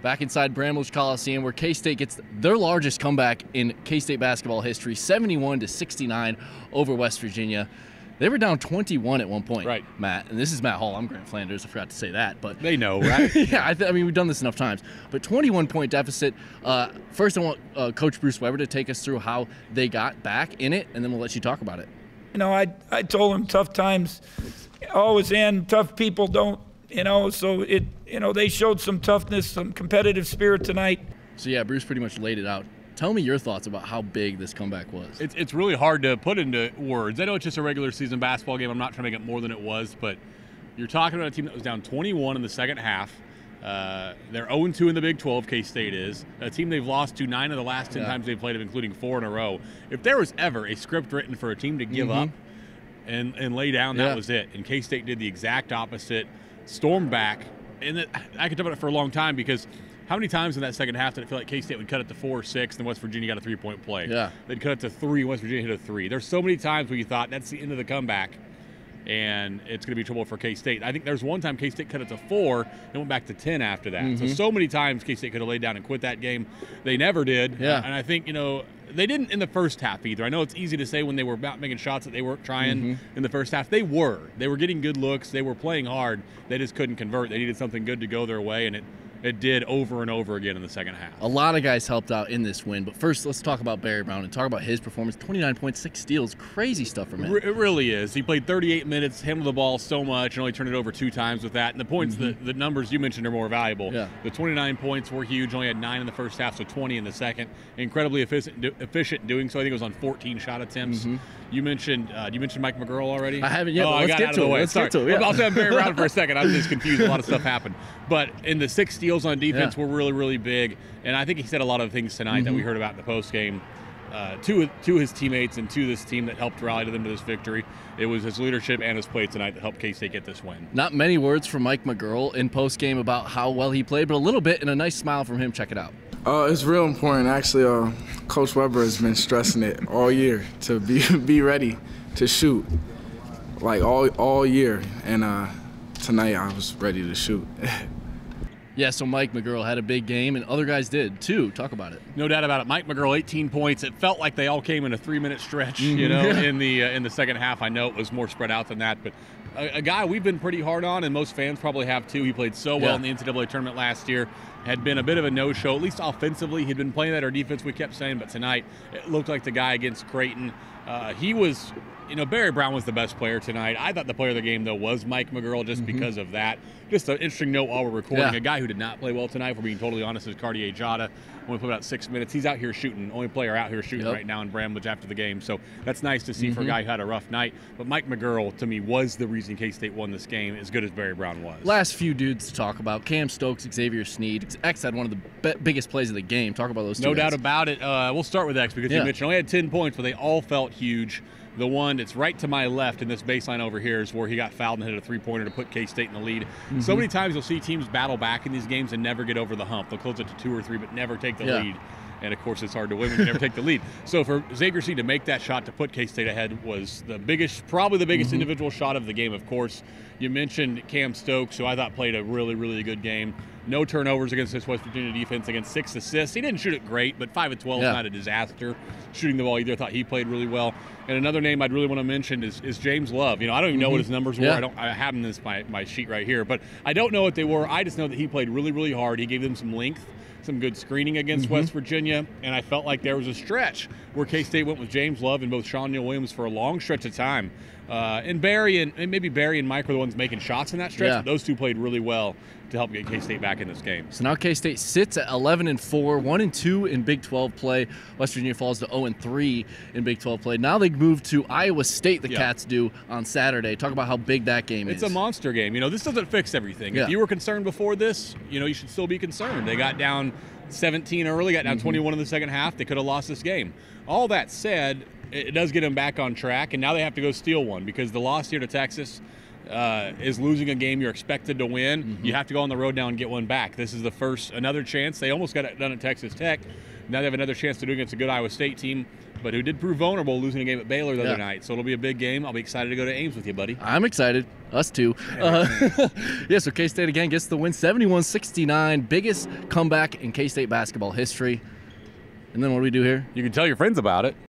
back inside Bramlage Coliseum, where K-State gets their largest comeback in K-State basketball history, 71-69 over West Virginia. They were down 21 at one point, right, Matt. And this is Matt Hall. I'm Grant Flanders. I forgot to say that, but they know, right? Yeah, I mean, we've done this enough times. But 21-point deficit. First, I want Coach Bruce Weber to take us through how they got back in it, and then we'll let you talk about it. You know, I told him tough times always end. Tough people don't. You know, so they showed some toughness, some competitive spirit tonight. So yeah, Bruce pretty much laid it out. Tell me your thoughts about how big this comeback was. It's really hard to put into words. I know it's just a regular season basketball game. I'm not trying to make it more than it was, but you're talking about a team that was down 21 in the second half. They're 0-2 in the Big 12, K-State is. A team they've lost to 9 of the last 10 times they've played, including 4 in a row. If there was ever a script written for a team to give up and lay down, that was it. And K-State did the exact opposite, stormed back. And I could talk about it for a long time, because how many times in that second half did it feel like K-State would cut it to 4 or 6, and West Virginia got a 3-point play? Yeah. They'd cut it to 3, West Virginia hit a 3. There's so many times where you thought that's the end of the comeback, and it's going to be trouble for K-State. I think there's one time K-State cut it to 4 and went back to 10 after that. So many times K-State could have laid down and quit that game. They never did. Yeah. And I think, they didn't in the first half either. I know it's easy to say when they were about making shots that they weren't trying in the first half. They were. They were getting good looks. They were playing hard. They just couldn't convert. They needed something good to go their way, and it did over and over again in the second half. A lot of guys helped out in this win, but first let's talk about Barry Brown and talk about his performance. 29.6 steals, crazy stuff from him. It really is. He played 38 minutes, handled the ball so much, and only turned it over 2 times with that. And the points, the numbers you mentioned are more valuable. Yeah. The 29 points were huge. Only had 9 in the first half, so 20 in the second. Incredibly efficient doing so. I think it was on 14 shot attempts. You mentioned Mike McGurl already? I haven't yet. Oh, Let's get to it. Let's get to it. I'll say Barry Brown for a second. I'm just confused. A lot of stuff happened. But in the 6 steals on defense were really, really big. And I think he said a lot of things tonight that we heard about in the postgame to his teammates and to this team that helped rally to them to this victory. It was his leadership and his play tonight that helped K-State get this win. Not many words from Mike McGurl in postgame about how well he played, but a little bit and a nice smile from him. Check it out. It's real important. Actually, Coach Weber has been stressing it all year to be ready to shoot, like all year. And tonight I was ready to shoot. Yeah, so Mike McGurl had a big game, and other guys did too. Talk about it. No doubt about it. Mike McGurl, 18 points. It felt like they all came in a 3-minute stretch, in the second half. I know it was more spread out than that, but a guy we've been pretty hard on, and most fans probably have too. He played so well in the NCAA tournament last year. Had been a bit of a no-show, at least offensively. He'd been playing at our defense, we kept saying, but tonight it looked like the guy against Creighton. He was, Barry Brown was the best player tonight. I thought the player of the game, though, was Mike McGurl just because of that. Just an interesting note while we're recording. A guy who did not play well tonight, if we're being totally honest, is Cartier Jada. Only played about 6 minutes. He's out here shooting. Only player out here shooting right now in Bramlage after the game. So that's nice to see for a guy who had a rough night. But Mike McGurl, to me, was the reason K-State won this game, as good as Barry Brown was. Last few dudes to talk about. Cam Stokes, Xavier Sneed. X had one of the biggest plays of the game. Talk about those two. No doubt about it. We'll start with X because you mentioned only had 10 points, but they all felt huge. The one that's right to my left in this baseline over here is where he got fouled and hit a 3-pointer to put K-State in the lead. So many times you'll see teams battle back in these games and never get over the hump. They'll close it to 2 or 3, but never take the lead. And, of course, it's hard to win when you never take the lead. So for Xavier Sneed to make that shot to put K-State ahead was the biggest, probably the biggest individual shot of the game, of course. You mentioned Cam Stokes, who I thought played a really, really good game. No turnovers against this West Virginia defense, against 6 assists. He didn't shoot it great, but 5 of 12 is not a disaster shooting the ball either. I thought he played really well. And another name I'd really want to mention is James Love. I don't even know what his numbers were. I have them in my sheet right here, but I don't know what they were. I just know that he played really, really hard. He gave them some length, some good screening against West Virginia, and I felt like there was a stretch where K-State went with James Love and both Sean Neal Williams for a long stretch of time. And Barry and maybe Barry and Mike were the ones making shots in that stretch. But those two played really well to help get K-State back in this game. So now K-State sits at 11-4, 1-2 in Big 12 play. West Virginia falls to 0-3 in Big 12 play. Now they move to Iowa State, the Cats do, on Saturday. Talk about how big that game is. It's a monster game. This doesn't fix everything. If you were concerned before this, you should still be concerned. They got down 17 early, got down 21 in the second half. They could have lost this game. All that said, it does get them back on track, and now they have to go steal one because the loss here to Texas is losing a game you're expected to win. You have to go on the road now and get one back. This is the first, another chance. They almost got it done at Texas Tech. Now they have another chance to do it against a good Iowa State team. but who did prove vulnerable losing a game at Baylor the Yeah. other night. So it'll be a big game. I'll be excited to go to Ames with you, buddy. I'm excited. Us too. Yeah, so K-State again gets the win, 71-69, biggest comeback in K-State basketball history. And then what do we do here? You can tell your friends about it.